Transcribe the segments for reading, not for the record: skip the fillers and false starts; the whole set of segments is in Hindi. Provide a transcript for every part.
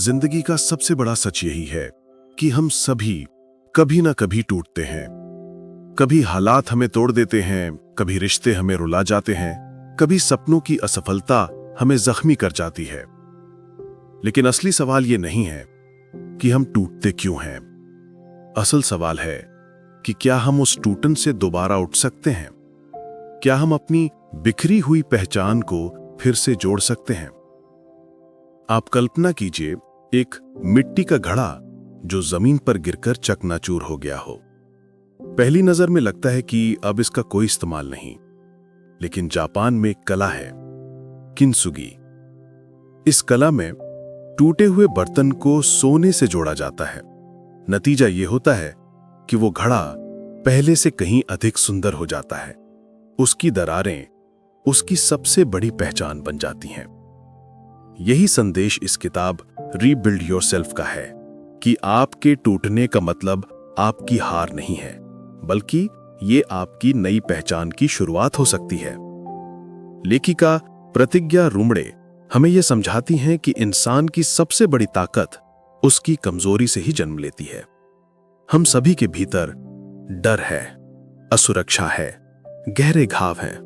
जिंदगी का सबसे बड़ा सच यही है कि हम सभी कभी ना कभी टूटते हैं। कभी हालात हमें तोड़ देते हैं, कभी रिश्ते हमें रुला जाते हैं, कभी सपनों की असफलता हमें जख्मी कर जाती है। लेकिन असली सवाल ये नहीं है कि हम टूटते क्यों हैं। असल सवाल है कि क्या हम उस टूटन से दोबारा उठ सकते हैं? क्या हम अपनी बिखरी हुई पहचान को फिर से जोड़ सकते हैं? आप कल्पना कीजिए एक मिट्टी का घड़ा जो जमीन पर गिरकर चकनाचूर हो गया हो। पहली नजर में लगता है कि अब इसका कोई इस्तेमाल नहीं, लेकिन जापान में एक कला है, किंसुगी। इस कला में टूटे हुए बर्तन को सोने से जोड़ा जाता है। नतीजा यह होता है कि वो घड़ा पहले से कहीं अधिक सुंदर हो जाता है। उसकी दरारें उसकी सबसे बड़ी पहचान बन जाती हैं। यही संदेश इस किताब रीबिल्ड योरसेल्फ का है कि आपके टूटने का मतलब आपकी हार नहीं है, बल्कि ये आपकी नई पहचान की शुरुआत हो सकती है। लेखिका प्रतिज्ञा रुमड़े हमें यह समझाती हैं कि इंसान की सबसे बड़ी ताकत उसकी कमजोरी से ही जन्म लेती है। हम सभी के भीतर डर है, असुरक्षा है, गहरे घाव हैं।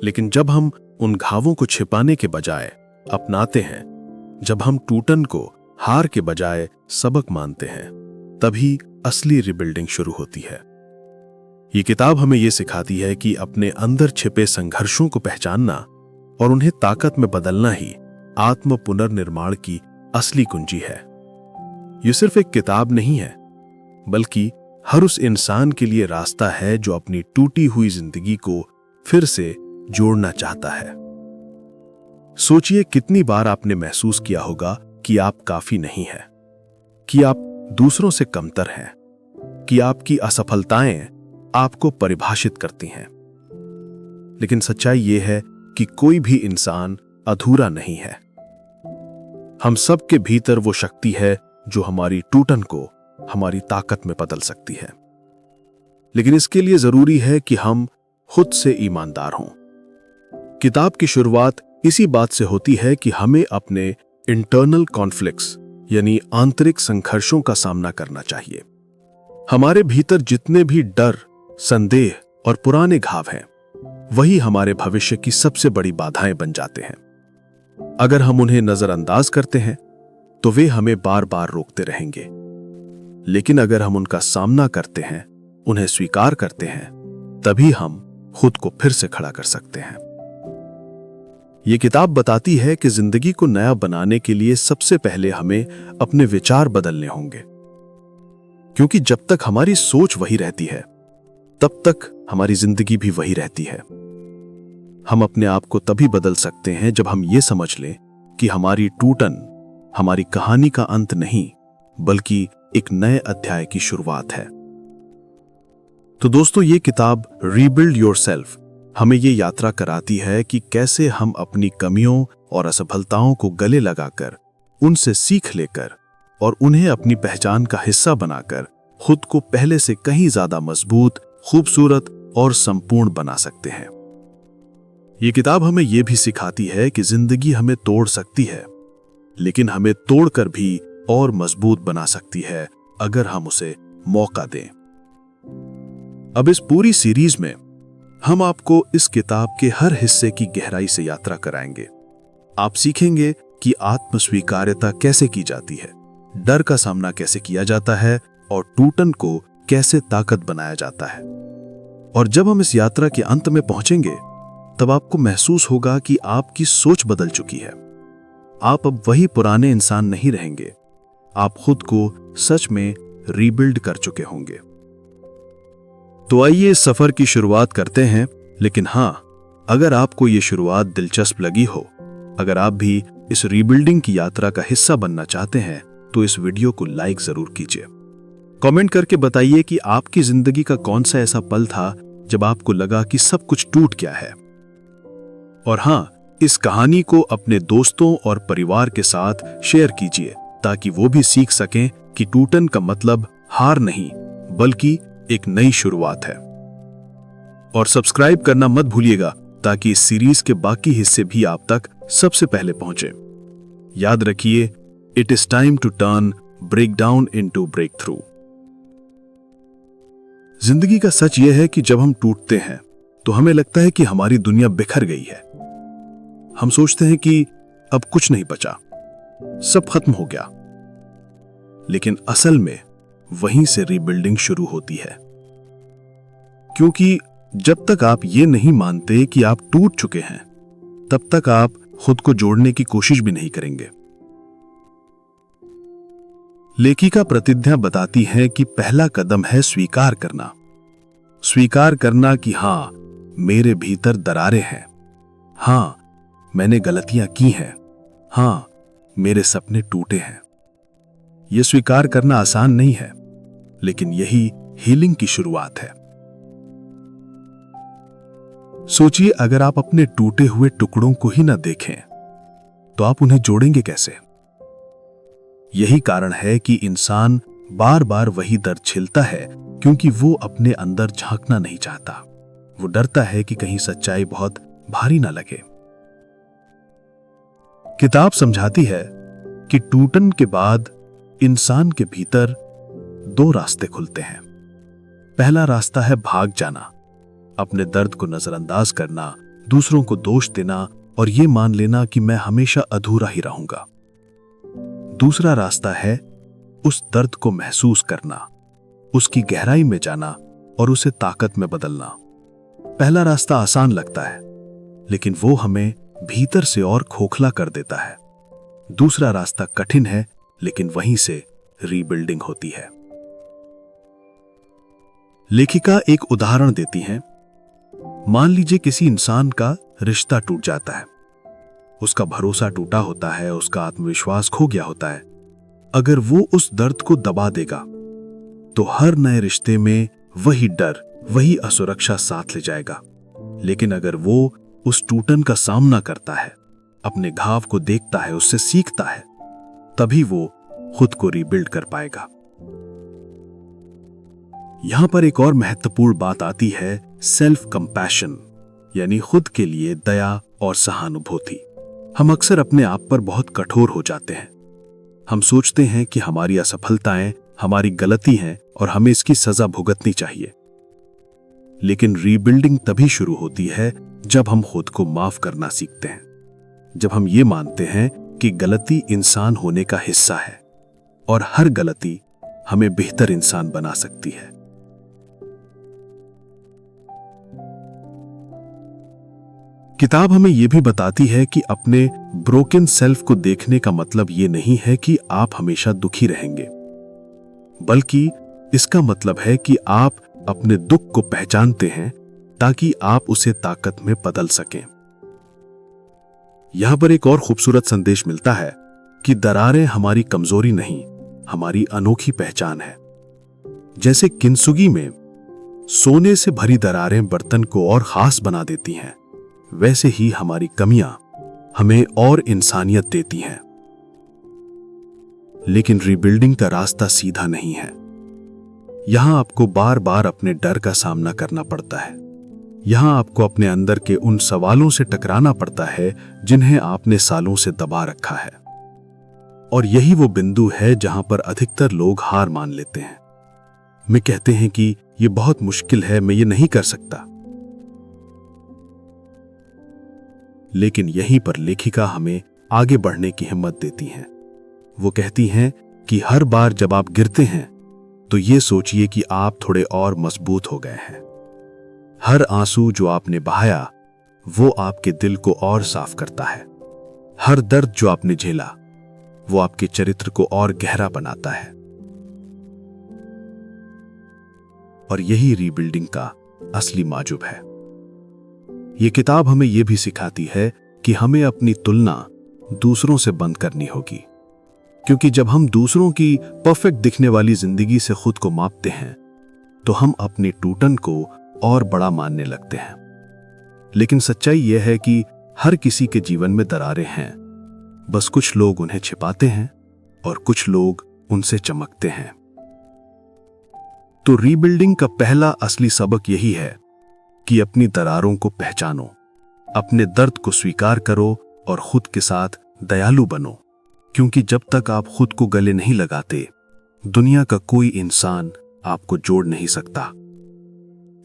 लेकिन जब हम उन घावों को छिपाने के बजाय अपनाते हैं, जब हम टूटन को हार के बजाय सबक मानते हैं, तभी असली रिबिल्डिंग शुरू होती है। ये किताब हमें यह सिखाती है कि अपने अंदर छिपे संघर्षों को पहचानना और उन्हें ताकत में बदलना ही आत्म पुनर्निर्माण की असली कुंजी है। ये सिर्फ एक किताब नहीं है, बल्कि हर उस इंसान के लिए रास्ता है जो अपनी टूटी हुई जिंदगी को फिर से जोड़ना चाहता है। सोचिए कितनी बार आपने महसूस किया होगा कि आप काफी नहीं हैं, कि आप दूसरों से कमतर हैं, कि आपकी असफलताएं आपको परिभाषित करती हैं। लेकिन सच्चाई यह है कि कोई भी इंसान अधूरा नहीं है। हम सब के भीतर वो शक्ति है जो हमारी टूटन को हमारी ताकत में बदल सकती है। लेकिन इसके लिए जरूरी है कि हम खुद से ईमानदार हों। किताब की शुरुआत इसी बात से होती है कि हमें अपने इंटरनल कॉन्फ्लिक्ट्स यानी आंतरिक संघर्षों का सामना करना चाहिए। हमारे भीतर जितने भी डर, संदेह और पुराने घाव हैं, वही हमारे भविष्य की सबसे बड़ी बाधाएं बन जाते हैं। अगर हम उन्हें नजरअंदाज करते हैं तो वे हमें बार बार रोकते रहेंगे। लेकिन अगर हम उनका सामना करते हैं, उन्हें स्वीकार करते हैं, तभी हम खुद को फिर से खड़ा कर सकते हैं। यह किताब बताती है कि जिंदगी को नया बनाने के लिए सबसे पहले हमें अपने विचार बदलने होंगे, क्योंकि जब तक हमारी सोच वही रहती है, तब तक हमारी जिंदगी भी वही रहती है। हम अपने आप को तभी बदल सकते हैं जब हम ये समझ लें कि हमारी टूटन हमारी कहानी का अंत नहीं, बल्कि एक नए अध्याय की शुरुआत है। तो दोस्तों, ये किताब रीबिल्ड योरसेल्फ हमें ये यात्रा कराती है कि कैसे हम अपनी कमियों और असफलताओं को गले लगाकर, उनसे सीख लेकर और उन्हें अपनी पहचान का हिस्सा बनाकर खुद को पहले से कहीं ज्यादा मजबूत, खूबसूरत और संपूर्ण बना सकते हैं। ये किताब हमें यह भी सिखाती है कि जिंदगी हमें तोड़ सकती है, लेकिन हमें तोड़कर भी और मजबूत बना सकती है अगर हम उसे मौका दें। अब इस पूरी सीरीज में हम आपको इस किताब के हर हिस्से की गहराई से यात्रा कराएंगे। आप सीखेंगे कि आत्मस्वीकार्यता कैसे की जाती है, डर का सामना कैसे किया जाता है और टूटन को कैसे ताकत बनाया जाता है। और जब हम इस यात्रा के अंत में पहुंचेंगे, तब आपको महसूस होगा कि आपकी सोच बदल चुकी है। आप अब वही पुराने इंसान नहीं रहेंगे। आप खुद को सच में रीबिल्ड कर चुके होंगे। तो आइए इस सफर की शुरुआत करते हैं। लेकिन हां, अगर आपको ये शुरुआत दिलचस्प लगी हो, अगर आप भी इस रीबिल्डिंग की यात्रा का हिस्सा बनना चाहते हैं, तो इस वीडियो को लाइक जरूर कीजिए। कमेंट करके बताइए कि आपकी जिंदगी का कौन सा ऐसा पल था जब आपको लगा कि सब कुछ टूट गया है। और हां, इस कहानी को अपने दोस्तों और परिवार के साथ शेयर कीजिए, ताकि वो भी सीख सकें कि टूटन का मतलब हार नहीं, बल्कि एक नई शुरुआत है। और सब्सक्राइब करना मत भूलिएगा, ताकि इस सीरीज के बाकी हिस्से भी आप तक सबसे पहले पहुंचे। याद रखिए, It is time to turn breakdown into breakthrough. जिंदगी का सच यह है कि जब हम टूटते हैं तो हमें लगता है कि हमारी दुनिया बिखर गई है। हम सोचते हैं कि अब कुछ नहीं बचा, सब खत्म हो गया। लेकिन असल में वहीं से रीबिल्डिंग शुरू होती है, क्योंकि जब तक आप ये नहीं मानते कि आप टूट चुके हैं, तब तक आप खुद को जोड़ने की कोशिश भी नहीं करेंगे। लेखिका प्रतिज्ञा बताती है कि पहला कदम है स्वीकार करना। स्वीकार करना कि हां, मेरे भीतर दरारें हैं, हां, मैंने गलतियां की हैं, हां, मेरे सपने टूटे हैं। यह स्वीकार करना आसान नहीं है, लेकिन यही हीलिंग की शुरुआत है। सोचिए, अगर आप अपने टूटे हुए टुकड़ों को ही न देखें तो आप उन्हें जोड़ेंगे कैसे? यही कारण है कि इंसान बार बार वही दर्द झेलता है, क्योंकि वो अपने अंदर झांकना नहीं चाहता। वो डरता है कि कहीं सच्चाई बहुत भारी ना लगे। किताब समझाती है कि टूटन के बाद इंसान के भीतर दो रास्ते खुलते हैं। पहला रास्ता है भाग जाना, अपने दर्द को नजरअंदाज करना, दूसरों को दोष देना और ये मान लेना कि मैं हमेशा अधूरा ही रहूंगा। दूसरा रास्ता है उस दर्द को महसूस करना, उसकी गहराई में जाना और उसे ताकत में बदलना। पहला रास्ता आसान लगता है, लेकिन वो हमें भीतर से और खोखला कर देता है। दूसरा रास्ता कठिन है, लेकिन वहीं से रीबिल्डिंग होती है। लेखिका एक उदाहरण देती हैं। मान लीजिए किसी इंसान का रिश्ता टूट जाता है, उसका भरोसा टूटा होता है, उसका आत्मविश्वास खो गया होता है। अगर वो उस दर्द को दबा देगा तो हर नए रिश्ते में वही डर, वही असुरक्षा साथ ले जाएगा। लेकिन अगर वो उस टूटन का सामना करता है, अपने घाव को देखता है, उससे सीखता है, तभी वो खुद को रीबिल्ड कर पाएगा। यहां पर एक और महत्वपूर्ण बात आती है, सेल्फ कंपैशन, यानी खुद के लिए दया और सहानुभूति। हम अक्सर अपने आप पर बहुत कठोर हो जाते हैं। हम सोचते हैं कि हमारी असफलताएं हमारी गलती हैं और हमें इसकी सजा भुगतनी चाहिए। लेकिन रीबिल्डिंग तभी शुरू होती है जब हम खुद को माफ करना सीखते हैं, जब हम ये मानते हैं कि गलती इंसान होने का हिस्सा है और हर गलती हमें बेहतर इंसान बना सकती है। किताब हमें यह भी बताती है कि अपने ब्रोकन सेल्फ को देखने का मतलब यह नहीं है कि आप हमेशा दुखी रहेंगे, बल्कि इसका मतलब है कि आप अपने दुख को पहचानते हैं ताकि आप उसे ताकत में बदल सकें। यहां पर एक और खूबसूरत संदेश मिलता है कि दरारें हमारी कमजोरी नहीं, हमारी अनोखी पहचान है। जैसे किंसुगी में सोने से भरी दरारें बर्तन को और खास बना देती हैं, वैसे ही हमारी कमियां हमें और इंसानियत देती हैं। लेकिन रीबिल्डिंग का रास्ता सीधा नहीं है। यहां आपको बार बार अपने डर का सामना करना पड़ता है। यहां आपको अपने अंदर के उन सवालों से टकराना पड़ता है जिन्हें आपने सालों से दबा रखा है। और यही वो बिंदु है जहां पर अधिकतर लोग हार मान लेते हैं। वे कहते हैं कि यह बहुत मुश्किल है, मैं ये नहीं कर सकता। लेकिन यहीं पर लेखिका हमें आगे बढ़ने की हिम्मत देती हैं। वो कहती हैं कि हर बार जब आप गिरते हैं तो ये सोचिए कि आप थोड़े और मजबूत हो गए हैं। हर आंसू जो आपने बहाया वो आपके दिल को और साफ करता है। हर दर्द जो आपने झेला वो आपके चरित्र को और गहरा बनाता है। और यही रीबिल्डिंग का असली माजुब है। ये किताब हमें यह भी सिखाती है कि हमें अपनी तुलना दूसरों से बंद करनी होगी, क्योंकि जब हम दूसरों की परफेक्ट दिखने वाली जिंदगी से खुद को मापते हैं तो हम अपनी टूटन को और बड़ा मानने लगते हैं। लेकिन सच्चाई यह है कि हर किसी के जीवन में दरारें हैं, बस कुछ लोग उन्हें छिपाते हैं और कुछ लोग उनसे चमकते हैं। तो रीबिल्डिंग का पहला असली सबक यही है कि अपनी दरारों को पहचानो, अपने दर्द को स्वीकार करो और खुद के साथ दयालु बनो। क्योंकि जब तक आप खुद को गले नहीं लगाते, दुनिया का कोई इंसान आपको जोड़ नहीं सकता।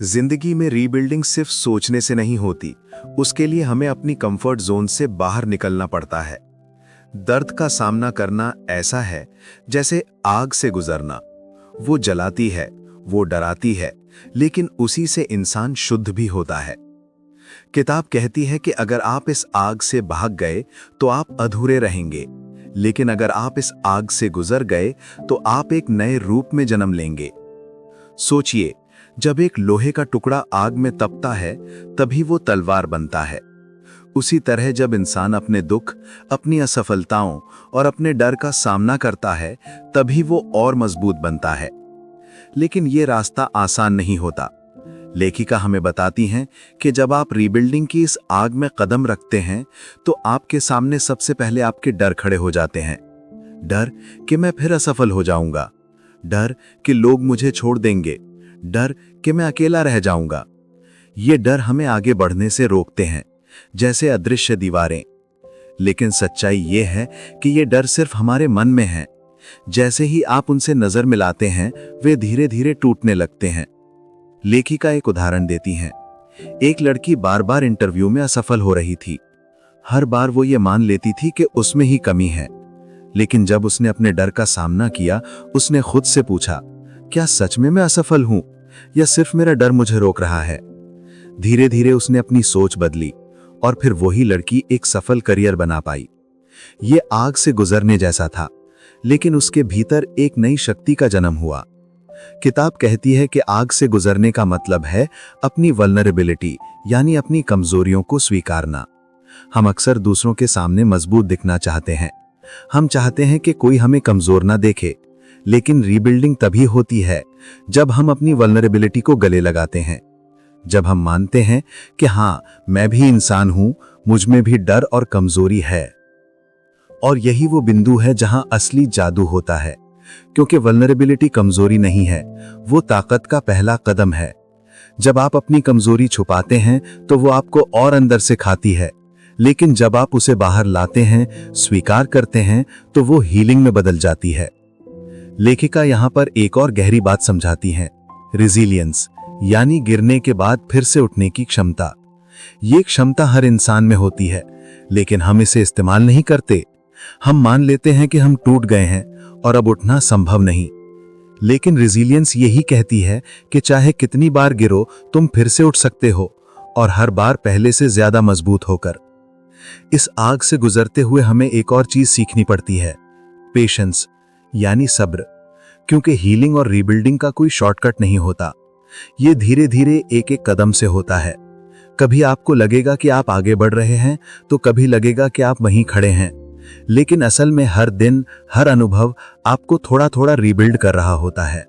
जिंदगी में रीबिल्डिंग सिर्फ सोचने से नहीं होती, उसके लिए हमें अपनी कंफर्ट जोन से बाहर निकलना पड़ता है। दर्द का सामना करना ऐसा है जैसे आग से गुजरना। वो जलाती है, वो डराती है, लेकिन उसी से इंसान शुद्ध भी होता है। किताब कहती है कि अगर आप इस आग से भाग गए तो आप अधूरे रहेंगे, लेकिन अगर आप इस आग से गुजर गए तो आप एक नए रूप में जन्म लेंगे। सोचिए, जब एक लोहे का टुकड़ा आग में तपता है तभी वो तलवार बनता है। उसी तरह जब इंसान अपने दुख, अपनी असफलताओं और अपने डर का सामना करता है तभी वो और मजबूत बनता है। लेकिन ये रास्ता आसान नहीं होता। लेखिका हमें बताती हैं कि जब आप रीबिल्डिंग की इस आग में कदम रखते हैं तो आपके सामने सबसे पहले आपके डर खड़े हो जाते हैं। डर कि मैं फिर असफल हो जाऊंगा, डर कि लोग मुझे छोड़ देंगे, डर कि मैं अकेला रह जाऊंगा। ये डर हमें आगे बढ़ने से रोकते हैं, जैसे अदृश्य दीवारें। लेकिन सच्चाई ये है कि ये डर सिर्फ हमारे मन में है। जैसे ही आप उनसे नजर मिलाते हैं, वे धीरे धीरे टूटने लगते हैं। लेखिका एक उदाहरण देती हैं। एक लड़की बार बार इंटरव्यू में असफल हो रही थी। हर बार वो ये मान लेती थी कि उसमें ही कमी है। लेकिन जब उसने अपने डर का सामना किया, उसने खुद से पूछा, क्या सच में मैं असफल हूं या सिर्फ मेरा डर मुझे रोक रहा है? धीरे धीरे उसने अपनी सोच बदली और फिर वही लड़की एक सफल करियर बना पाई। ये आग से गुजरने जैसा था, लेकिन उसके भीतर एक नई शक्ति का जन्म हुआ। किताब कहती है कि आग से गुजरने का मतलब है अपनी वल्नरेबिलिटी, यानी अपनी कमजोरियों को स्वीकारना। हम अक्सर दूसरों के सामने मजबूत दिखना चाहते हैं। हम चाहते हैं कि कोई हमें कमजोर ना देखे, लेकिन रीबिल्डिंग तभी होती है जब हम अपनी वल्नरेबिलिटी को गले लगाते हैं। जब हम मानते हैं कि हाँ, मैं भी इंसान हूं, मुझ में भी डर और कमजोरी है। और यही वो बिंदु है जहां असली जादू होता है, क्योंकि वल्नरेबिलिटी कमजोरी नहीं है, वो ताकत का पहला कदम है। जब आप अपनी कमजोरी छुपाते हैं तो वो आपको और अंदर से खाती है, लेकिन जब आप उसे बाहर लाते हैं, स्वीकार करते हैं, तो वो हीलिंग में बदल जाती है। लेखिका यहां पर एक और गहरी बात समझाती हैं, रिजिलियंस, यानी गिरने के बाद फिर से उठने की क्षमता। ये क्षमता हर इंसान में होती है, लेकिन हम इसे इस्तेमाल नहीं करते। हम मान लेते हैं कि हम टूट गए हैं और अब उठना संभव नहीं। लेकिन रिजिलियंस यही कहती है कि चाहे कितनी बार गिरो, तुम फिर से उठ सकते हो, और हर बार पहले से ज्यादा मजबूत होकर। इस आग से गुजरते हुए हमें एक और चीज सीखनी पड़ती है, पेशेंस, यानी सब्र। क्योंकि हीलिंग और रीबिल्डिंग का कोई शॉर्टकट नहीं होता। ये धीरे धीरे एक एक कदम से होता है। कभी आपको लगेगा कि आप आगे बढ़ रहे हैं, तो कभी लगेगा कि आप वहीं खड़े हैं। लेकिन असल में हर दिन, हर अनुभव आपको थोड़ा थोड़ा रीबिल्ड कर रहा होता है।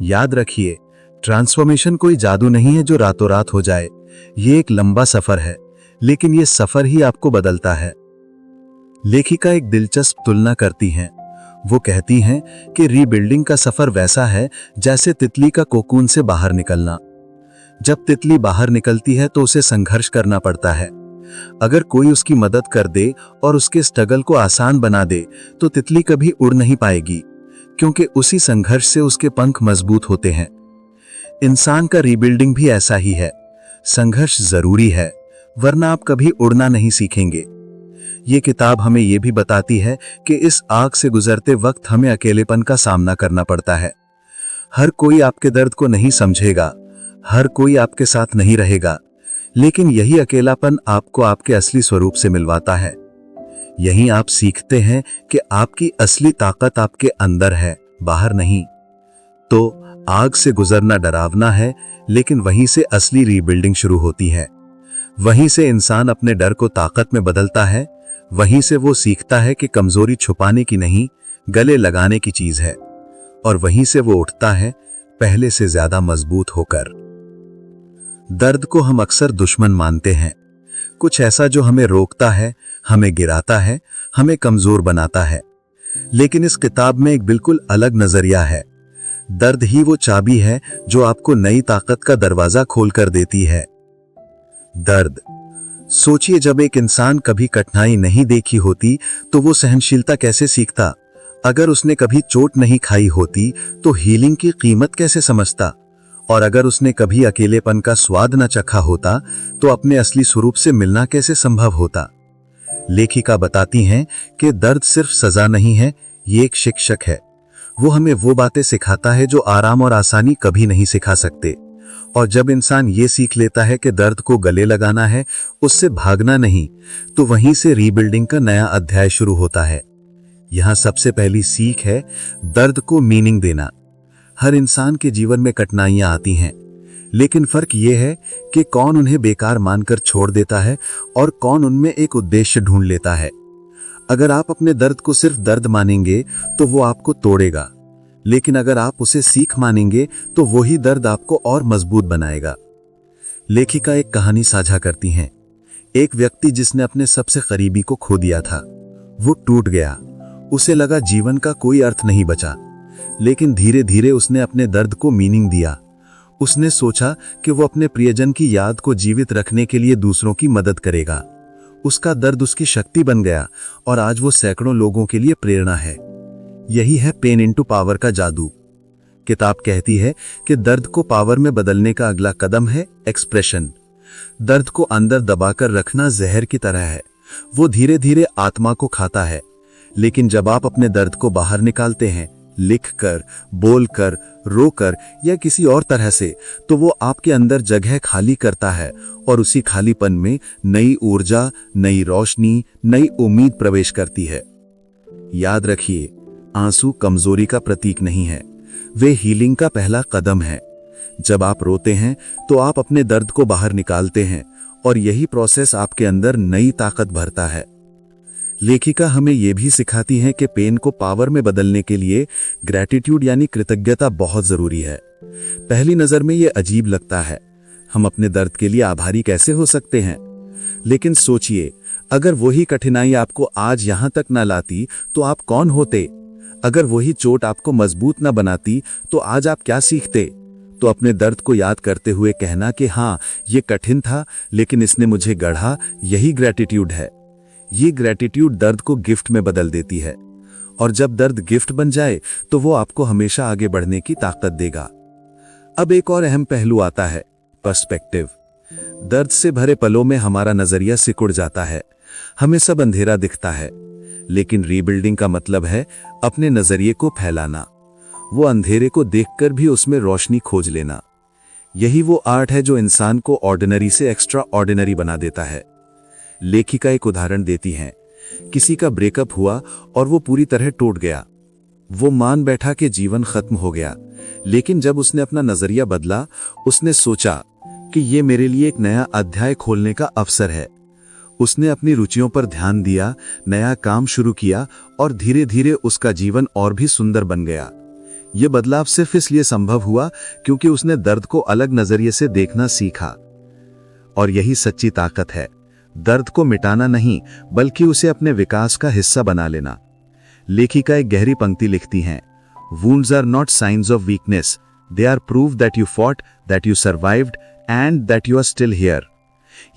याद रखिए, ट्रांसफॉर्मेशन कोई जादू नहीं है जो रातों रात हो जाए। ये एक लंबा सफर है, लेकिन ये सफर ही आपको बदलता है। लेखिका एक दिलचस्प तुलना करती हैं। वो कहती हैं कि रीबिल्डिंग का सफर वैसा है जैसे तितली का कोकून से बाहर निकलना। जब तितली बाहर निकलती है तो उसे संघर्ष करना पड़ता है। अगर कोई उसकी मदद कर दे और उसके स्ट्रगल को आसान बना दे तो तितली कभी उड़ नहीं पाएगी, क्योंकि उसी संघर्ष से उसके पंख मजबूत होते हैं। इंसान का रीबिल्डिंग भी ऐसा ही है। संघर्ष जरूरी है, वरना आप कभी उड़ना नहीं सीखेंगे। ये किताब हमें यह भी बताती है कि इस आग से गुजरते वक्त हमें अकेलेपन का सामना करना पड़ता है। हर कोई आपके दर्द को नहीं समझेगा, हर कोई आपके साथ नहीं रहेगा, लेकिन यही अकेलापन आपको आपके असली स्वरूप से मिलवाता है। यहीं आप सीखते हैं कि आपकी असली ताकत आपके अंदर है, बाहर नहीं। तो आग से गुजरना डरावना है, लेकिन वहीं से असली रीबिल्डिंग शुरू होती है। वहीं से इंसान अपने डर को ताकत में बदलता है। वहीं से वो सीखता है कि कमजोरी छुपाने की नहीं, गले लगाने की चीज है। और वहीं से वो उठता है, पहले से ज्यादा मजबूत होकर। दर्द को हम अक्सर दुश्मन मानते हैं, कुछ ऐसा जो हमें रोकता है, हमें गिराता है, हमें कमजोर बनाता है। लेकिन इस किताब में एक बिल्कुल अलग नजरिया है। दर्द ही वो चाबी है जो आपको नई ताकत का दरवाजा खोल कर देती है। दर्द सोचिए, जब एक इंसान कभी कठिनाई नहीं देखी होती तो वो सहनशीलता कैसे सीखता। अगर उसने कभी चोट नहीं खाई होती तो हीलिंग की कीमत कैसे समझता। और अगर उसने कभी अकेलेपन का स्वाद न चखा होता तो अपने असली स्वरूप से मिलना कैसे संभव होता। लेखिका बताती हैं कि दर्द सिर्फ सजा नहीं है, ये एक शिक्षक है। वो हमें वो बातें सिखाता है जो आराम और आसानी कभी नहीं सिखा सकते। और जब इंसान ये सीख लेता है कि दर्द को गले लगाना है, उससे भागना नहीं, तो वहीं से रीबिल्डिंग का नया अध्याय शुरू होता है। यहां सबसे पहली सीख है दर्द को मीनिंग देना। हर इंसान के जीवन में कठिनाइयां आती हैं, लेकिन फर्क यह है कि कौन उन्हें बेकार मानकर छोड़ देता है और कौन उनमें एक उद्देश्य ढूंढ लेता है। अगर आप अपने दर्द को सिर्फ दर्द मानेंगे तो वो आपको तोड़ेगा, लेकिन अगर आप उसे सीख मानेंगे तो वही दर्द आपको और मजबूत बनाएगा। लेखिका एक कहानी साझा करती हैं। एक व्यक्ति जिसने अपने सबसे करीबी को खो दिया था, वो टूट गया। उसे लगा जीवन का कोई अर्थ नहीं बचा, लेकिन धीरे धीरे उसने अपने दर्द को मीनिंग दिया। उसने सोचा कि वो अपने प्रियजन की याद को जीवित रखने के लिए दूसरों की मदद करेगा। उसका दर्द उसकी शक्ति बन गया और आज वो सैकड़ों लोगों के लिए प्रेरणा है। यही है पेन इनटू पावर का जादू। किताब कहती है कि दर्द को पावर में बदलने का अगला कदम है एक्सप्रेशन। दर्द को अंदर दबाकर रखना जहर की तरह है, वो धीरे धीरे आत्मा को खाता है। लेकिन जब आप अपने दर्द को बाहर निकालते हैं, लिखकर, बोलकर, रोकर या किसी और तरह से, तो वो आपके अंदर जगह खाली करता है और उसी खालीपन में नई ऊर्जा, नई रोशनी, नई उम्मीद प्रवेश करती है। याद रखिए, आंसू कमजोरी का प्रतीक नहीं है, वे हीलिंग का पहला कदम है। जब आप रोते हैं तो आप अपने दर्द को बाहर निकालते हैं और यही प्रोसेस आपके अंदर नई ताकत भरता है। लेखिका हमें यह भी सिखाती है कि पेन को पावर में बदलने के लिए ग्रैटिट्यूड यानी कृतज्ञता बहुत जरूरी है। पहली नजर में यह अजीब लगता है, हम अपने दर्द के लिए आभारी कैसे हो सकते हैं। लेकिन सोचिए, अगर वही कठिनाई आपको आज यहां तक न लाती तो आप कौन होते। अगर वही चोट आपको मजबूत न बनाती तो आज आप क्या सीखते। तो अपने दर्द को याद करते हुए कहना कि हाँ, ये कठिन था लेकिन इसने मुझे गढ़ा, यही ग्रैटिट्यूड है। ये ग्रैटिट्यूड दर्द को गिफ्ट में बदल देती है, और जब दर्द गिफ्ट बन जाए तो वो आपको हमेशा आगे बढ़ने की ताकत देगा। अब एक और अहम पहलू आता है, पर्सपेक्टिव। दर्द से भरे पलों में हमारा नजरिया सिकुड़ जाता है, हमें सब अंधेरा दिखता है। लेकिन रीबिल्डिंग का मतलब है अपने नजरिए को फैलाना, वो अंधेरे को देखकर भी उसमें रोशनी खोज लेना। यही वो आर्ट है जो इंसान को ऑर्डिनरी से एक्स्ट्रा ऑर्डिनरी बना देता है। लेखिका एक उदाहरण देती हैं। किसी का ब्रेकअप हुआ और वो पूरी तरह टूट गया। वो मान बैठा कि जीवन खत्म हो गया, लेकिन जब उसने अपना नजरिया बदला, उसने सोचा कि ये मेरे लिए एक नया अध्याय खोलने का अवसर है। उसने अपनी रुचियों पर ध्यान दिया, नया काम शुरू किया और धीरे धीरे उसका जीवन और भी सुंदर बन गया। यह बदलाव सिर्फ इसलिए संभव हुआ क्योंकि उसने दर्द को अलग नजरिए से देखना सीखा। और यही सच्ची ताकत है, दर्द को मिटाना नहीं बल्कि उसे अपने विकास का हिस्सा बना लेना। लेखिका एक गहरी पंक्ति लिखती हैं, wounds are not signs of weakness, they are proof that you fought, that you survived and that you are still here.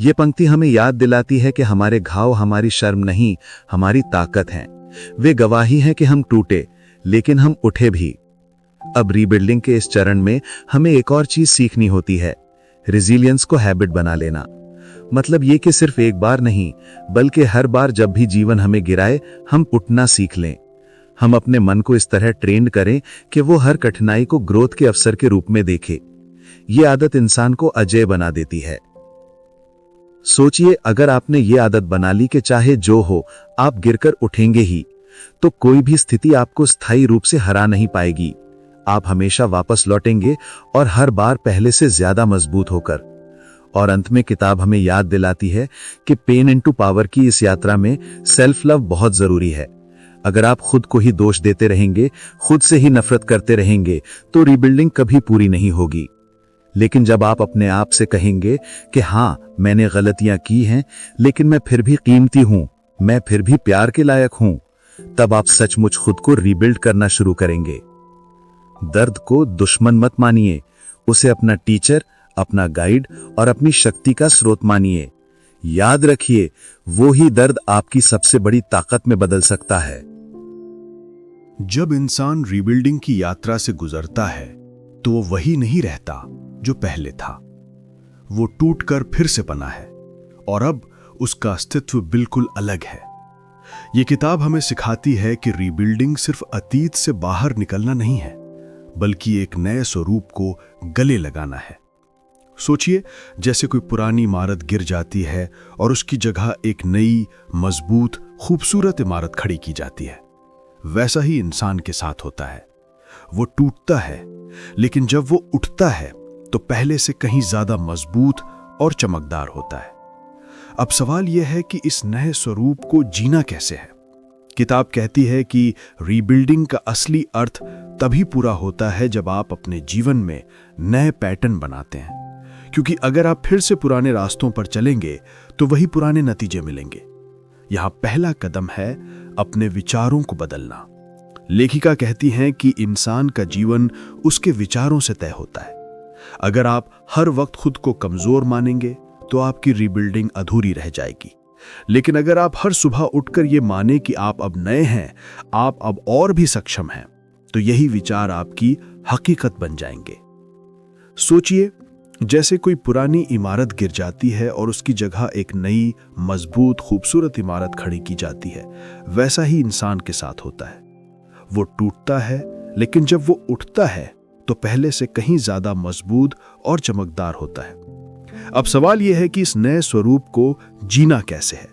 ये पंक्ति हमें याद दिलाती है कि हमारे घाव हमारी शर्म नहीं, हमारी ताकत हैं। वे गवाही हैं कि हम टूटे लेकिन हम उठे भी। अब रीबिल्डिंग के इस चरण में हमें एक और चीज सीखनी होती है, रेजिलियंस को हैबिट बना लेना। मतलब ये कि सिर्फ एक बार नहीं बल्कि हर बार जब भी जीवन हमें गिराए, हम उठना सीख लें। हम अपने मन को इस तरह ट्रेन करें कि वो हर कठिनाई को ग्रोथ के अवसर के रूप में देखे। ये आदत इंसान को अजेय बना देती है। सोचिए, अगर आपने ये आदत बना ली कि चाहे जो हो आप गिरकर उठेंगे ही, तो कोई भी स्थिति आपको स्थायी रूप से हरा नहीं पाएगी। आप हमेशा वापस लौटेंगे और हर बार पहले से ज्यादा मजबूत होकर। और अंत में किताब हमें याद दिलाती है कि पेन इनटू पावर की इस यात्रा में सेल्फ लव बहुत जरूरी है। अगर आप खुद को ही दोष देते रहेंगे, खुद से ही नफरत करते रहेंगे, तो रीबिल्डिंग कभी पूरी नहीं होगी। लेकिन जब आप अपने आप से कहेंगे कि हाँ, मैंने गलतियां की हैं लेकिन मैं फिर भी कीमती हूं, मैं फिर भी प्यार के लायक हूं, तब आप सचमुच खुद को रीबिल्ड करना शुरू करेंगे। दर्द को दुश्मन मत मानिए, उसे अपना टीचर, अपना गाइड और अपनी शक्ति का स्रोत मानिए। याद रखिए, वो ही दर्द आपकी सबसे बड़ी ताकत में बदल सकता है। जब इंसान रीबिल्डिंग की यात्रा से गुजरता है तो वो वही नहीं रहता जो पहले था। वो टूटकर फिर से बना है और अब उसका अस्तित्व बिल्कुल अलग है। ये किताब हमें सिखाती है कि रीबिल्डिंग सिर्फ अतीत से बाहर निकलना नहीं है, बल्कि एक नए स्वरूप को गले लगाना है। सोचिए, जैसे कोई पुरानी इमारत गिर जाती है और उसकी जगह एक नई, मजबूत, खूबसूरत इमारत खड़ी की जाती है। वैसा ही इंसान के साथ होता है। वो टूटता है, लेकिन जब वो उठता है तो पहले से कहीं ज्यादा मजबूत और चमकदार होता है। अब सवाल यह है कि इस नए स्वरूप को जीना कैसे है। किताब कहती है कि रीबिल्डिंग का असली अर्थ तभी पूरा होता है जब आप अपने जीवन में नए पैटर्न बनाते हैं, क्योंकि अगर आप फिर से पुराने रास्तों पर चलेंगे तो वही पुराने नतीजे मिलेंगे। यहां पहला कदम है अपने विचारों को बदलना। लेखिका कहती हैं कि इंसान का जीवन उसके विचारों से तय होता है। अगर आप हर वक्त खुद को कमजोर मानेंगे तो आपकी रीबिल्डिंग अधूरी रह जाएगी। लेकिन अगर आप हर सुबह उठकर ये माने कि आप अब नए हैं, आप अब और भी सक्षम हैं, तो यही विचार आपकी हकीकत बन जाएंगे। सोचिए, जैसे कोई पुरानी इमारत गिर जाती है और उसकी जगह एक नई, मजबूत, खूबसूरत इमारत खड़ी की जाती है, वैसा ही इंसान के साथ होता है। वो टूटता है, लेकिन जब वो उठता है तो पहले से कहीं ज्यादा मजबूत और चमकदार होता है। अब सवाल यह है कि इस नए स्वरूप को जीना कैसे है।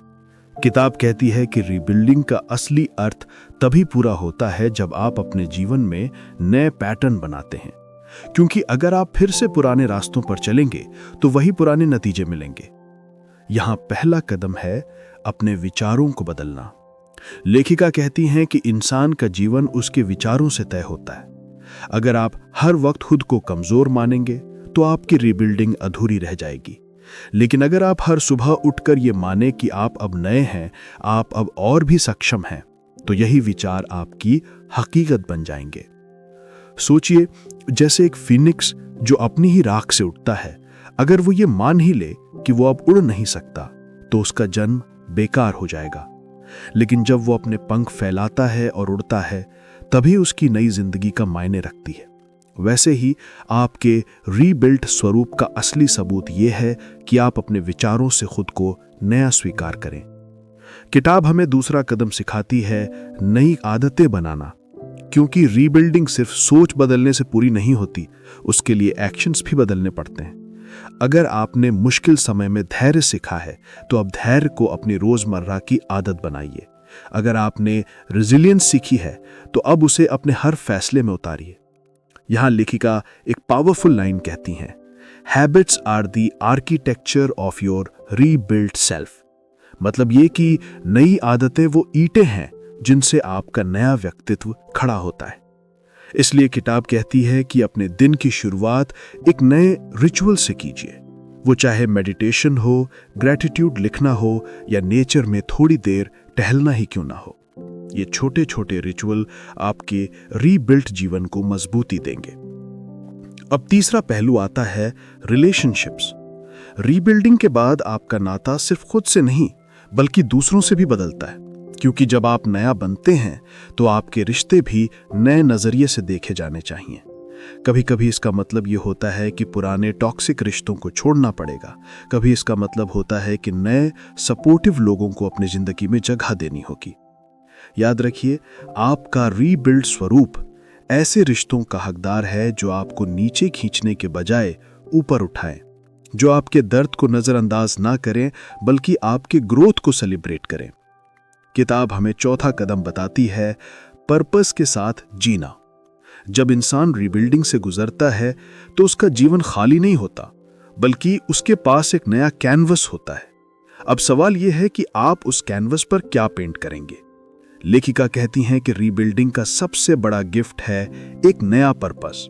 किताब कहती है कि रीबिल्डिंग का असली अर्थ तभी पूरा होता है जब आप अपने जीवन में नए पैटर्न बनाते हैं, क्योंकि अगर आप फिर से पुराने रास्तों पर चलेंगे तो वही पुराने नतीजे मिलेंगे। यहां पहला कदम है अपने विचारों को बदलना। लेखिका कहती हैं कि इंसान का जीवन उसके विचारों से तय होता है। अगर आप हर वक्त खुद को कमजोर मानेंगे तो आपकी रीबिल्डिंग अधूरी रह जाएगी। लेकिन अगर आप हर सुबह उठकर ये माने कि आप अब नए हैं, आप अब और भी सक्षम हैं, तो यही विचार आपकी हकीकत बन जाएंगे। सोचिए, जैसे एक फिनिक्स जो अपनी ही राख से उठता है, अगर वो ये मान ही ले कि वो अब उड़ नहीं सकता तो उसका जन्म बेकार हो जाएगा। लेकिन जब वो अपने पंख फैलाता है और उड़ता है, तभी उसकी नई जिंदगी का मायने रखती है। वैसे ही आपके रीबिल्ट स्वरूप का असली सबूत यह है कि आप अपने विचारों से खुद को नया स्वीकार करें। किताब हमें दूसरा कदम सिखाती है, नई आदतें बनाना, क्योंकि रीबिल्डिंग सिर्फ सोच बदलने से पूरी नहीं होती, उसके लिए एक्शंस भी बदलने पड़ते हैं। अगर आपने मुश्किल समय में धैर्य सीखा है तो अब धैर्य को अपनी रोजमर्रा की आदत बनाइए। अगर आपने रेजिलियंस सीखी है तो अब उसे अपने हर फैसले में उतारिए। यहां लेखिका एक पावरफुल लाइन कहती हैं, habits are the architecture of your rebuilt self. मतलब ये कि नई आदतें वो ईंटें हैं जिनसे आपका नया व्यक्तित्व खड़ा होता है। इसलिए किताब कहती है कि अपने दिन की शुरुआत एक नए रिचुअल से कीजिए। वो चाहे मेडिटेशन हो, ग्रैटिट्यूड लिखना हो या नेचर में थोड़ी देर टहलना ही क्यों ना हो। ये छोटे छोटे रिचुअल आपके रीबिल्ट जीवन को मजबूती देंगे। अब तीसरा पहलू आता है रिलेशनशिप्स। रीबिल्डिंग के बाद आपका नाता सिर्फ खुद से नहीं बल्कि दूसरों से भी बदलता है, क्योंकि जब आप नया बनते हैं तो आपके रिश्ते भी नए नजरिए से देखे जाने चाहिए। कभी कभी इसका मतलब ये होता है कि पुराने टॉक्सिक रिश्तों को छोड़ना पड़ेगा। कभी इसका मतलब होता है कि नए सपोर्टिव लोगों को अपनी जिंदगी में जगह देनी होगी। याद रखिए, आपका रीबिल्ड स्वरूप ऐसे रिश्तों का हकदार है जो आपको नीचे खींचने के बजाय ऊपर उठाएं, जो आपके दर्द को नजरअंदाज ना करें बल्कि आपके ग्रोथ को सेलिब्रेट करें। किताब हमें चौथा कदम बताती है, पर्पस के साथ जीना। जब इंसान रीबिल्डिंग से गुजरता है तो उसका जीवन खाली नहीं होता, बल्कि उसके पास एक नया कैनवस होता है। अब सवाल यह है कि आप उस कैनवस पर क्या पेंट करेंगे। लेखिका कहती हैं कि रीबिल्डिंग का सबसे बड़ा गिफ्ट है एक नया पर्पस।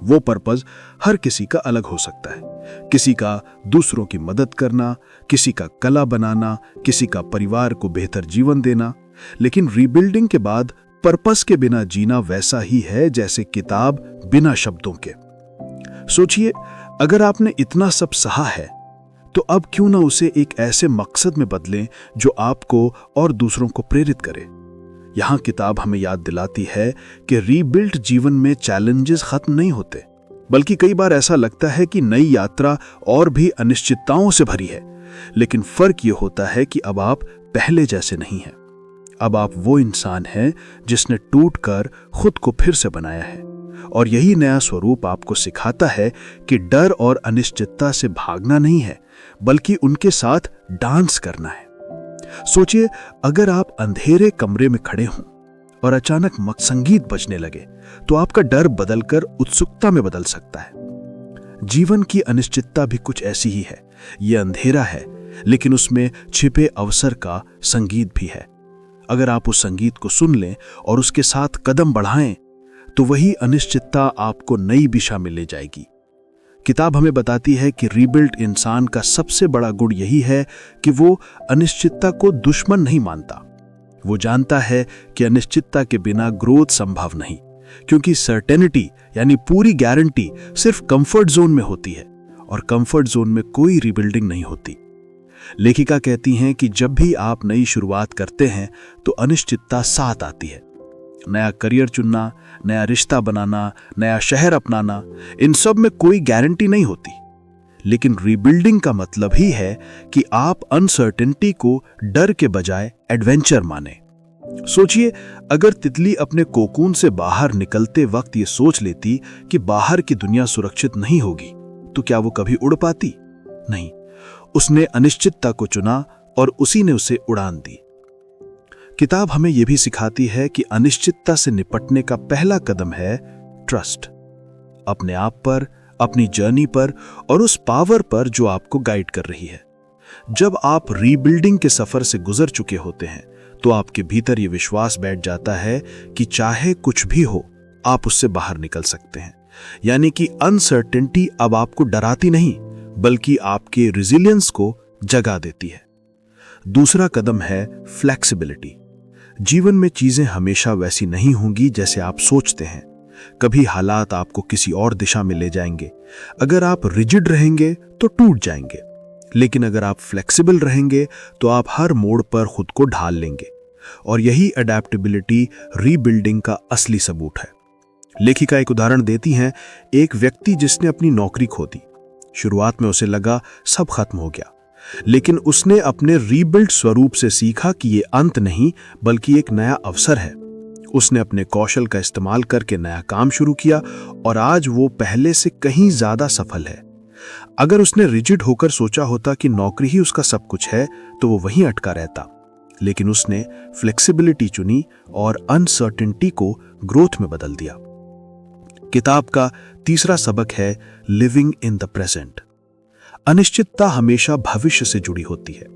वो पर्पस हर किसी का अलग हो सकता है। किसी का दूसरों की मदद करना, किसी का कला बनाना, किसी का परिवार को बेहतर जीवन देना। लेकिन रीबिल्डिंग के बाद पर्पस के बिना जीना वैसा ही है जैसे किताब बिना शब्दों के। सोचिए, अगर आपने इतना सब सहा है तो अब क्यों ना उसे एक ऐसे मकसद में बदलें जो आपको और दूसरों को प्रेरित करे। यहां किताब हमें याद दिलाती है कि रीबिल्ट जीवन में चैलेंजेस खत्म नहीं होते, बल्कि कई बार ऐसा लगता है कि नई यात्रा और भी अनिश्चितताओं से भरी है। लेकिन फर्क यह होता है कि अब आप पहले जैसे नहीं हैं। अब आप वो इंसान हैं जिसने टूटकर खुद को फिर से बनाया है, और यही नया स्वरूप आपको सिखाता है कि डर और अनिश्चितता से भागना नहीं है, बल्कि उनके साथ डांस करना है। सोचिए, अगर आप अंधेरे कमरे में खड़े हों और अचानक संगीत बजने लगे, तो आपका डर बदलकर उत्सुकता में बदल सकता है। जीवन की अनिश्चितता भी कुछ ऐसी ही है। यह अंधेरा है, लेकिन उसमें छिपे अवसर का संगीत भी है। अगर आप उस संगीत को सुन लें और उसके साथ कदम बढ़ाएं, तो वही अनिश्चितता आपको नई दिशा में ले जाएगी। किताब हमें बताती है कि रीबिल्ट इंसान का सबसे बड़ा गुण यही है कि वो अनिश्चितता को दुश्मन नहीं मानता। वो जानता है कि अनिश्चितता के बिना ग्रोथ संभव नहीं, क्योंकि सर्टेनिटी यानी पूरी गारंटी सिर्फ कंफर्ट जोन में होती है, और कंफर्ट जोन में कोई रीबिल्डिंग नहीं होती। लेखिका कहती हैं कि जब भी आप नई शुरुआत करते हैं तो अनिश्चितता साथ आती है। नया करियर चुनना, नया रिश्ता बनाना, नया शहर अपनाना, इन सब में कोई गारंटी नहीं होती। लेकिन रीबिल्डिंग का मतलब ही है कि आप अनसर्टेनिटी को डर के बजाय एडवेंचर माने। सोचिए, अगर तितली अपने कोकून से बाहर निकलते वक्त ये सोच लेती कि बाहर की दुनिया सुरक्षित नहीं होगी, तो क्या वो कभी उड़ पाती? नहीं। उसने अनिश्चितता को चुना और उसी ने उसे उड़ान दी। किताब हमें यह भी सिखाती है कि अनिश्चितता से निपटने का पहला कदम है ट्रस्ट। अपने आप पर, अपनी जर्नी पर और उस पावर पर जो आपको गाइड कर रही है। जब आप रीबिल्डिंग के सफर से गुजर चुके होते हैं, तो आपके भीतर यह विश्वास बैठ जाता है कि चाहे कुछ भी हो, आप उससे बाहर निकल सकते हैं। यानी कि अनसर्टेनिटी अब आपको डराती नहीं, बल्कि आपके रेजिलियंस को जगा देती है। दूसरा कदम है फ्लेक्सिबिलिटी। जीवन में चीजें हमेशा वैसी नहीं होंगी जैसे आप सोचते हैं। कभी हालात आपको किसी और दिशा में ले जाएंगे। अगर आप रिजिड रहेंगे तो टूट जाएंगे, लेकिन अगर आप फ्लेक्सिबल रहेंगे तो आप हर मोड़ पर खुद को ढाल लेंगे। और यही अडैप्टेबिलिटी रीबिल्डिंग का असली सबूत है। लेखिका एक उदाहरण देती हैं, एक व्यक्ति जिसने अपनी नौकरी खो दी। शुरुआत में उसे लगा सब खत्म हो गया, लेकिन उसने अपने रीबिल्ड स्वरूप से सीखा कि ये अंत नहीं, बल्कि एक नया अवसर है। उसने अपने कौशल का इस्तेमाल करके नया काम शुरू किया और आज वो पहले से कहीं ज्यादा सफल है। अगर उसने रिजिड होकर सोचा होता कि नौकरी ही उसका सब कुछ है, तो वो वहीं अटका रहता। लेकिन उसने फ्लेक्सिबिलिटी चुनी और अनसर्टेनिटी को ग्रोथ में बदल दिया। किताब का तीसरा सबक है लिविंग इन द प्रेजेंट। अनिश्चितता हमेशा भविष्य से जुड़ी होती है।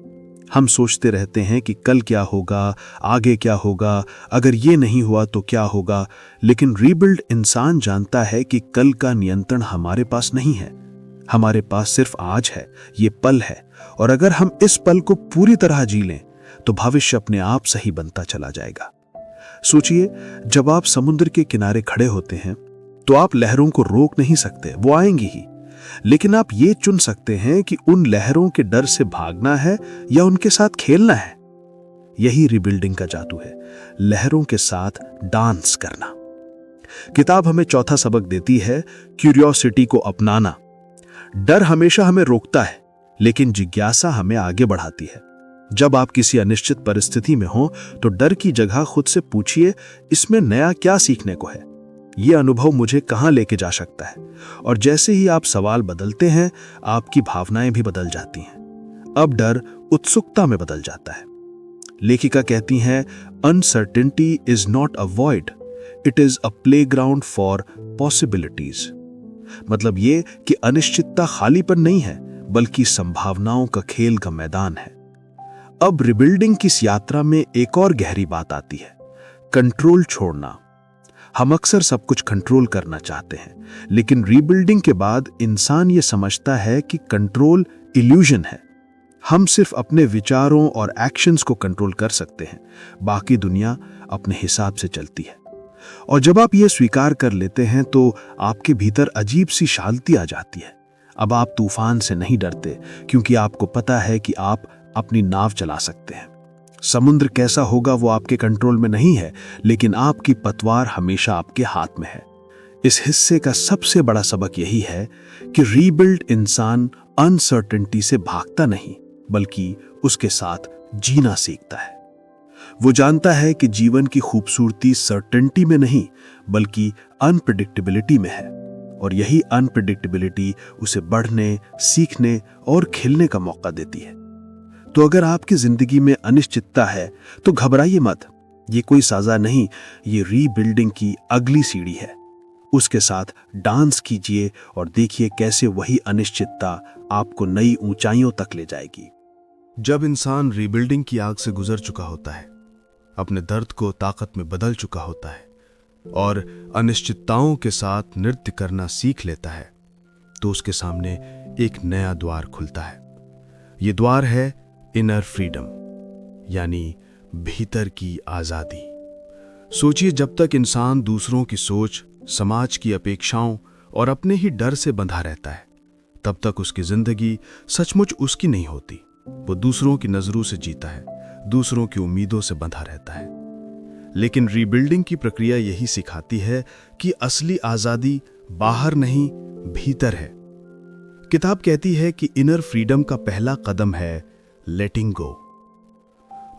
हम सोचते रहते हैं कि कल क्या होगा, आगे क्या होगा, अगर ये नहीं हुआ तो क्या होगा। लेकिन रीबिल्ड इंसान जानता है कि कल का नियंत्रण हमारे पास नहीं है। हमारे पास सिर्फ आज है, ये पल है। और अगर हम इस पल को पूरी तरह जी लें, तो भविष्य अपने आप सही बनता चला जाएगा। सोचिए, जब आप समुद्र के किनारे खड़े होते हैं, तो आप लहरों को रोक नहीं सकते, वो आएंगी ही। लेकिन आप ये चुन सकते हैं कि उन लहरों के डर से भागना है या उनके साथ खेलना है। यही रिबिल्डिंग का जादू है, लहरों के साथ डांस करना। किताब हमें चौथा सबक देती है, क्यूरियोसिटी को अपनाना। डर हमेशा हमें रोकता है, लेकिन जिज्ञासा हमें आगे बढ़ाती है। जब आप किसी अनिश्चित परिस्थिति में हो, तो डर की जगह खुद से पूछिए, इसमें नया क्या सीखने को है? यह अनुभव मुझे कहां लेके जा सकता है? और जैसे ही आप सवाल बदलते हैं, आपकी भावनाएं भी बदल जाती हैं। अब डर उत्सुकता में बदल जाता है। लेखिका कहती हैं, uncertainty is not a void, it is a playground for possibilities. मतलब ये कि अनिश्चितता खालीपन नहीं है, बल्कि संभावनाओं का खेल का मैदान है। अब रिबिल्डिंग की इस यात्रा में एक और गहरी बात आती है, कंट्रोल छोड़ना। हम अक्सर सब कुछ कंट्रोल करना चाहते हैं, लेकिन रीबिल्डिंग के बाद इंसान ये समझता है कि कंट्रोल इल्यूजन है। हम सिर्फ अपने विचारों और एक्शंस को कंट्रोल कर सकते हैं, बाकी दुनिया अपने हिसाब से चलती है। और जब आप ये स्वीकार कर लेते हैं, तो आपके भीतर अजीब सी शांति आ जाती है। अब आप तूफान से नहीं डरते, क्योंकि आपको पता है कि आप अपनी नाव चला सकते हैं। समुद्र कैसा होगा वो आपके कंट्रोल में नहीं है, लेकिन आपकी पतवार हमेशा आपके हाथ में है। इस हिस्से का सबसे बड़ा सबक यही है कि रीबिल्ड इंसान अनसर्टेनिटी से भागता नहीं, बल्कि उसके साथ जीना सीखता है। वो जानता है कि जीवन की खूबसूरती सर्टेनिटी में नहीं, बल्कि अनप्रेडिक्टेबिलिटी में है, और यही अनप्रेडिक्टेबिलिटी उसे बढ़ने, सीखने और खिलने का मौका देती है। तो अगर आपकी जिंदगी में अनिश्चितता है तो घबराइए मत। ये कोई सजा नहीं, ये रीबिल्डिंग की अगली सीढ़ी है। उसके साथ डांस कीजिए और देखिए कैसे वही अनिश्चितता आपको नई ऊंचाइयों तक ले जाएगी। जब इंसान रीबिल्डिंग की आग से गुजर चुका होता है, अपने दर्द को ताकत में बदल चुका होता है और अनिश्चितताओं के साथ नृत्य करना सीख लेता है, तो उसके सामने एक नया द्वार खुलता है। ये द्वार है इनर फ्रीडम, यानी भीतर की आजादी। सोचिए, जब तक इंसान दूसरों की सोच, समाज की अपेक्षाओं और अपने ही डर से बंधा रहता है, तब तक उसकी जिंदगी सचमुच उसकी नहीं होती। वो दूसरों की नजरों से जीता है, दूसरों की उम्मीदों से बंधा रहता है। लेकिन रीबिल्डिंग की प्रक्रिया यही सिखाती है कि असली आजादी बाहर नहीं, भीतर है। किताब कहती है कि इनर फ्रीडम का पहला कदम है लेटिंग गो।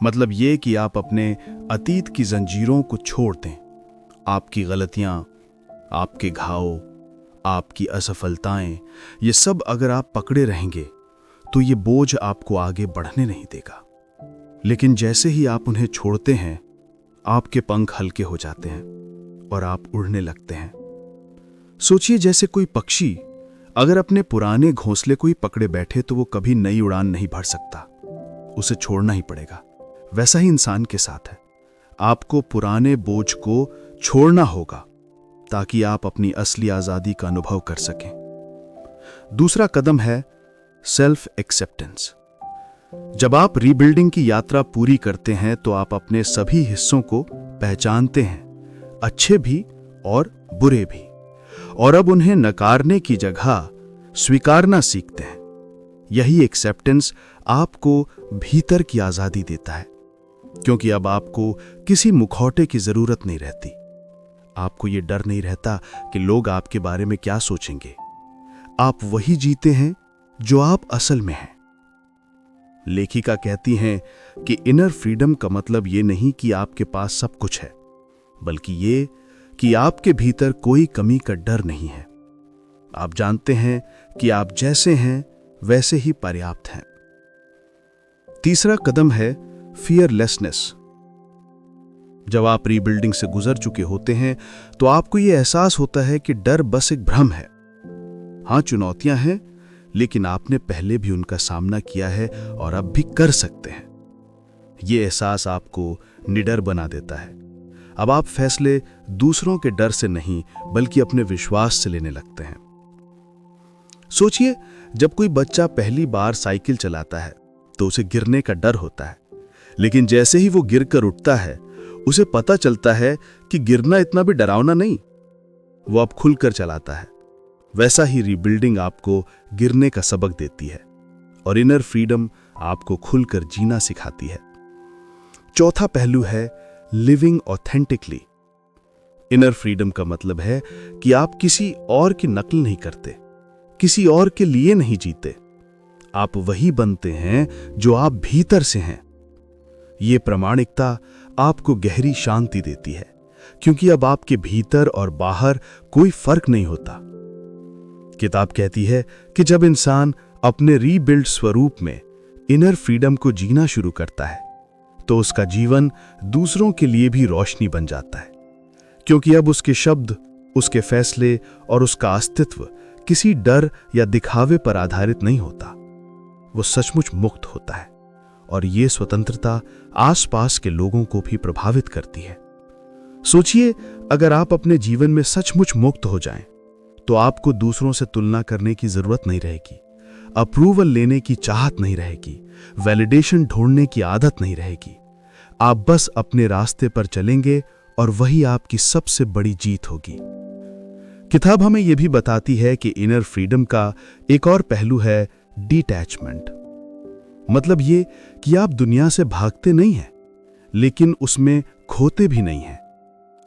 मतलब ये कि आप अपने अतीत की जंजीरों को छोड़ दें। आपकी गलतियां, आपके घाव, आपकी असफलताएं, ये सब अगर आप पकड़े रहेंगे तो ये बोझ आपको आगे बढ़ने नहीं देगा। लेकिन जैसे ही आप उन्हें छोड़ते हैं, आपके पंख हल्के हो जाते हैं और आप उड़ने लगते हैं। सोचिए, जैसे कोई पक्षी अगर अपने पुराने घोंसले को ही पकड़े बैठे तो वो कभी नई उड़ान नहीं भर सकता, उसे छोड़ना ही पड़ेगा। वैसा ही इंसान के साथ है, आपको पुराने बोझ को छोड़ना होगा ताकि आप अपनी असली आजादी का अनुभव कर सकें। दूसरा कदम है सेल्फ एक्सेप्टेंस। जब आप रीबिल्डिंग की यात्रा पूरी करते हैं तो आप अपने सभी हिस्सों को पहचानते हैं, अच्छे भी और बुरे भी, और अब उन्हें नकारने की जगह स्वीकारना सीखते हैं। यही एक्सेप्टेंस आपको भीतर की आजादी देता है, क्योंकि अब आपको किसी मुखौटे की जरूरत नहीं रहती। आपको यह डर नहीं रहता कि लोग आपके बारे में क्या सोचेंगे। आप वही जीते हैं जो आप असल में हैं। लेखिका कहती हैं कि इनर फ्रीडम का मतलब ये नहीं कि आपके पास सब कुछ है, बल्कि ये कि आपके भीतर कोई कमी का डर नहीं है। आप जानते हैं कि आप जैसे हैं वैसे ही पर्याप्त हैं। तीसरा कदम है फियरलेसनेस। जब आप रीबिल्डिंग से गुजर चुके होते हैं तो आपको यह एहसास होता है कि डर बस एक भ्रम है। हां, चुनौतियां हैं, लेकिन आपने पहले भी उनका सामना किया है और अब भी कर सकते हैं। यह एहसास आपको निडर बना देता है। अब आप फैसले दूसरों के डर से नहीं, बल्कि अपने विश्वास से लेने लगते हैं। सोचिए, जब कोई बच्चा पहली बार साइकिल चलाता है तो उसे गिरने का डर होता है, लेकिन जैसे ही वो गिरकर उठता है उसे पता चलता है कि गिरना इतना भी डरावना नहीं। वो अब खुलकर चलाता है। वैसा ही रीबिल्डिंग आपको गिरने का सबक देती है और इनर फ्रीडम आपको खुलकर जीना सिखाती है। चौथा पहलू है लिविंग ऑथेंटिकली। इनर फ्रीडम का मतलब है कि आप किसी और की नकल नहीं करते, किसी और के लिए नहीं जीते। आप वही बनते हैं जो आप भीतर से हैं। ये प्रामाणिकता आपको गहरी शांति देती है, क्योंकि अब आपके भीतर और बाहर कोई फर्क नहीं होता। किताब कहती है कि जब इंसान अपने रीबिल्ड स्वरूप में इनर फ्रीडम को जीना शुरू करता है तो उसका जीवन दूसरों के लिए भी रोशनी बन जाता है, क्योंकि अब उसके शब्द, उसके फैसले और उसका अस्तित्व किसी डर या दिखावे पर आधारित नहीं होता। वो सचमुच मुक्त होता है और ये स्वतंत्रता आसपास के लोगों को भी प्रभावित करती है। सोचिए, अगर आप अपने जीवन में सचमुच मुक्त हो जाएं, तो आपको दूसरों से तुलना करने की जरूरत नहीं रहेगी, अप्रूवल लेने की चाहत नहीं रहेगी, वैलिडेशन ढूंढने की आदत नहीं रहेगी। आप बस अपने रास्ते पर चलेंगे और वही आपकी सबसे बड़ी जीत होगी। किताब हमें यह भी बताती है कि इनर फ्रीडम का एक और पहलू है डिटैचमेंट। मतलब ये कि आप दुनिया से भागते नहीं हैं, लेकिन उसमें खोते भी नहीं हैं।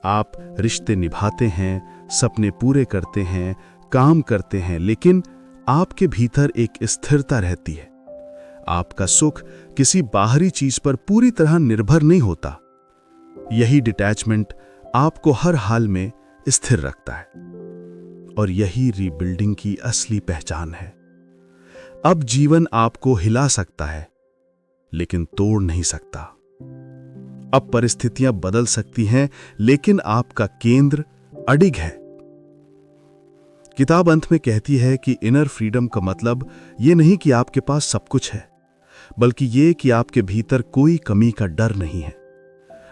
आप रिश्ते निभाते हैं, सपने पूरे करते हैं, काम करते हैं, लेकिन आपके भीतर एक स्थिरता रहती है। आपका सुख किसी बाहरी चीज पर पूरी तरह निर्भर नहीं होता। यही डिटैचमेंट आपको हर हाल में स्थिर रखता है, और यही रीबिल्डिंग की असली पहचान है। अब जीवन आपको हिला सकता है, लेकिन तोड़ नहीं सकता। अब परिस्थितियां बदल सकती हैं, लेकिन आपका केंद्र अडिग है। किताब अंत में कहती है कि इनर फ्रीडम का मतलब यह नहीं कि आपके पास सब कुछ है, बल्कि यह कि आपके भीतर कोई कमी का डर नहीं है।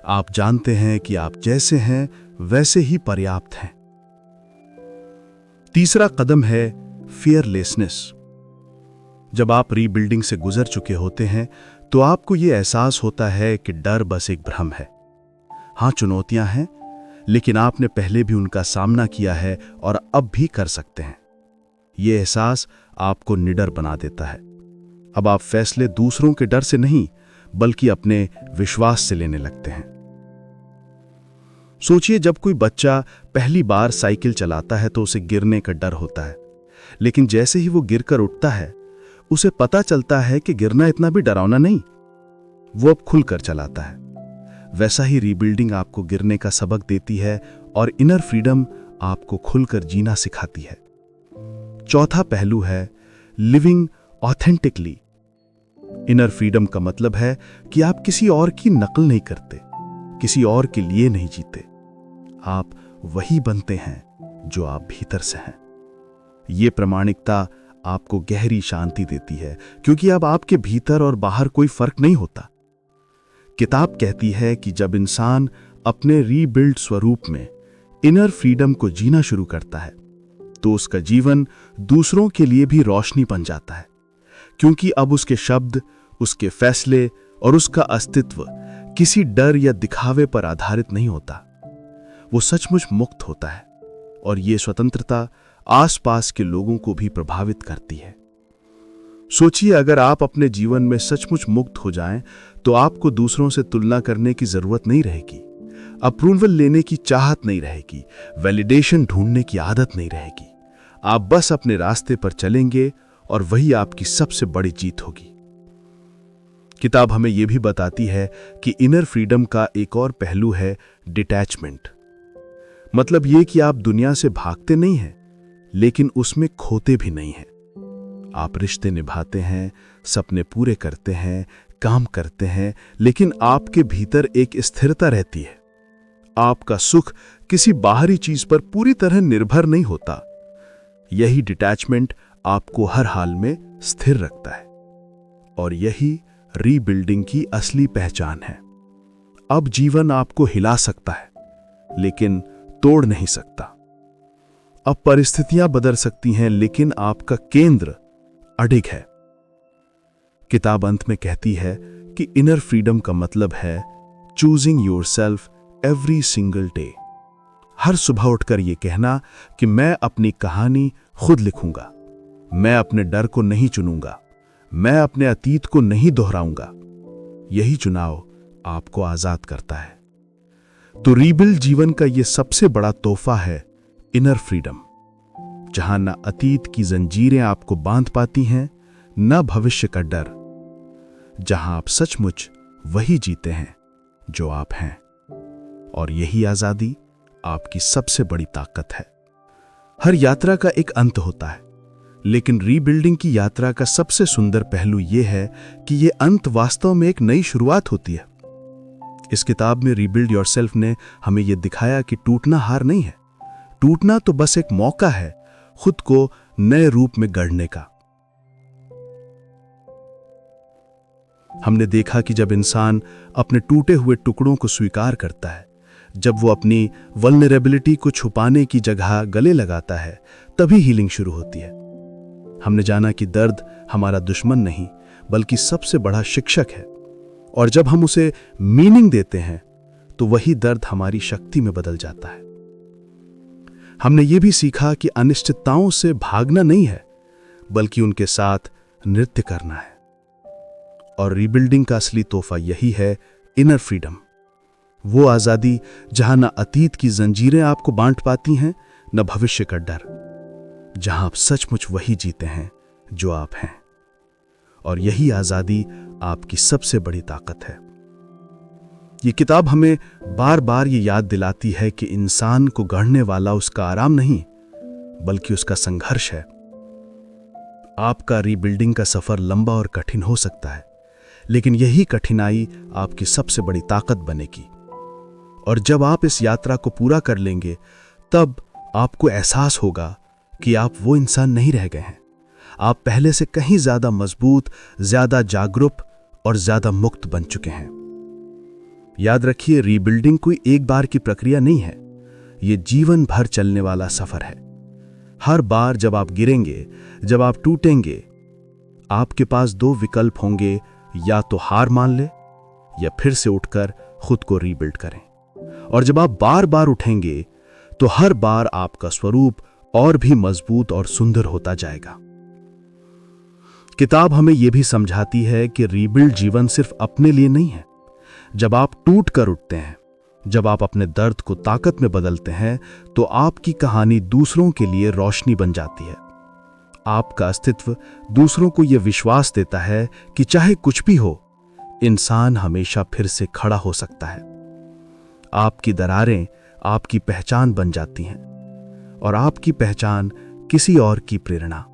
आप जानते हैं कि आप जैसे हैं वैसे ही पर्याप्त हैं। तीसरा कदम है फियरलेसनेस। जब आप रीबिल्डिंग से गुजर चुके होते हैं तो आपको यह एहसास होता है कि डर बस एक भ्रम है। हां, चुनौतियां हैं, लेकिन आपने पहले भी उनका सामना किया है और अब भी कर सकते हैं। यह एहसास आपको निडर बना देता है। अब आप फैसले दूसरों के डर से नहीं, बल्कि अपने विश्वास से लेने लगते हैं। सोचिए, जब कोई बच्चा पहली बार साइकिल चलाता है तो उसे गिरने का डर होता है, लेकिन जैसे ही वो गिरकर उठता है उसे पता चलता है कि गिरना इतना भी डरावना नहीं। वो अब खुलकर चलाता है। वैसा ही रीबिल्डिंग आपको गिरने का सबक देती है और इनर फ्रीडम आपको खुलकर जीना सिखाती है। चौथा पहलू है लिविंग ऑथेंटिकली। इनर फ्रीडम का मतलब है कि आप किसी और की नकल नहीं करते, किसी और के लिए नहीं जीते। आप वही बनते हैं जो आप भीतर से हैं। ये प्रामाणिकता आपको गहरी शांति देती है, क्योंकि अब आपके भीतर और बाहर कोई फर्क नहीं होता। किताब कहती है कि जब इंसान अपने रीबिल्ड स्वरूप में इनर फ्रीडम को जीना शुरू करता है तो उसका जीवन दूसरों के लिए भी रोशनी बन जाता है, क्योंकि अब उसके शब्द, उसके फैसले और उसका अस्तित्व किसी डर या दिखावे पर आधारित नहीं होता। वो सचमुच मुक्त होता है, और ये स्वतंत्रता आसपास के लोगों को भी प्रभावित करती है। सोचिए, अगर आप अपने जीवन में सचमुच मुक्त हो जाएं, तो आपको दूसरों से तुलना करने की जरूरत नहीं रहेगी, अप्रूवल लेने की चाहत नहीं रहेगी, वैलिडेशन ढूंढने की आदत नहीं रहेगी। आप बस अपने रास्ते पर चलेंगे और वही आपकी सबसे बड़ी जीत होगी। किताब हमें यह भी बताती है कि इनर फ्रीडम का एक और पहलू है डिटैचमेंट। मतलब यह कि आप दुनिया से भागते नहीं हैं, लेकिन उसमें खोते भी नहीं हैं। आप रिश्ते निभाते हैं, सपने पूरे करते हैं, काम करते हैं, लेकिन आपके भीतर एक स्थिरता रहती है। आपका सुख किसी बाहरी चीज पर पूरी तरह निर्भर नहीं होता। यही डिटैचमेंट आपको हर हाल में स्थिर रखता है, और यही रीबिल्डिंग की असली पहचान है। अब जीवन आपको हिला सकता है, लेकिन तोड़ नहीं सकता। अब परिस्थितियां बदल सकती हैं, लेकिन आपका केंद्र अडिग है। किताब अंत में कहती है कि इनर फ्रीडम का मतलब है choosing yourself every single day. हर सुबह उठकर यह कहना कि मैं अपनी कहानी खुद लिखूंगा, मैं अपने डर को नहीं चुनूंगा, मैं अपने अतीत को नहीं दोहराऊंगा। यही चुनाव आपको आजाद करता है। तो रीबिल्ड जीवन का यह सबसे बड़ा तोहफा है इनर फ्रीडम, जहां न अतीत की जंजीरें आपको बांध पाती हैं, न भविष्य का डर, जहां आप सचमुच वही जीते हैं जो आप हैं। और यही आजादी आपकी सबसे बड़ी ताकत है। हर यात्रा का एक अंत होता है, लेकिन रीबिल्डिंग की यात्रा का सबसे सुंदर पहलू यह है कि यह अंत वास्तव में एक नई शुरुआत होती है। इस किताब में रीबिल्ड योरसेल्फ ने हमें यह दिखाया कि टूटना हार नहीं है, टूटना तो बस एक मौका है खुद को नए रूप में गढ़ने का। हमने देखा कि जब इंसान अपने टूटे हुए टुकड़ों को स्वीकार करता है, जब वो अपनी वल्नरेबिलिटी को छुपाने की जगह गले लगाता है, तभी हीलिंग शुरू होती है। हमने जाना कि दर्द हमारा दुश्मन नहीं, बल्कि सबसे बड़ा शिक्षक है, और जब हम उसे मीनिंग देते हैं तो वही दर्द हमारी शक्ति में बदल जाता है। हमने ये भी सीखा कि अनिश्चितताओं से भागना नहीं है, बल्कि उनके साथ नृत्य करना है। और रीबिल्डिंग का असली तोहफा यही है, इनर फ्रीडम। वो आजादी जहां न अतीत की जंजीरें आपको बांट पाती हैं, न भविष्य का डर, जहां आप सचमुच वही जीते हैं जो आप हैं। और यही आजादी आपकी सबसे बड़ी ताकत है। ये किताब हमें बार बार ये याद दिलाती है कि इंसान को गढ़ने वाला उसका आराम नहीं, बल्कि उसका संघर्ष है। आपका रीबिल्डिंग का सफर लंबा और कठिन हो सकता है, लेकिन यही कठिनाई आपकी सबसे बड़ी ताकत बनेगी। और जब आप इस यात्रा को पूरा कर लेंगे, तब आपको एहसास होगा कि आप वो इंसान नहीं रह गए हैं। आप पहले से कहीं ज्यादा मजबूत, ज्यादा जागरूक और ज्यादा मुक्त बन चुके हैं। याद रखिए, रीबिल्डिंग कोई एक बार की प्रक्रिया नहीं है, ये जीवन भर चलने वाला सफर है। हर बार जब आप गिरेंगे, जब आप टूटेंगे, आपके पास दो विकल्प होंगे, या तो हार मान ले या फिर से उठकर खुद को रीबिल्ड करें। और जब आप बार बार उठेंगे, तो हर बार आपका स्वरूप और भी मजबूत और सुंदर होता जाएगा। किताब हमें यह भी समझाती है कि रीबिल्ड जीवन सिर्फ अपने लिए नहीं है। जब आप टूट कर उठते हैं, जब आप अपने दर्द को ताकत में बदलते हैं, तो आपकी कहानी दूसरों के लिए रोशनी बन जाती है। आपका अस्तित्व दूसरों को यह विश्वास देता है कि चाहे कुछ भी हो, इंसान हमेशा फिर से खड़ा हो सकता है। आपकी दरारें आपकी पहचान बन जाती हैं, और आपकी पहचान किसी और की प्रेरणा।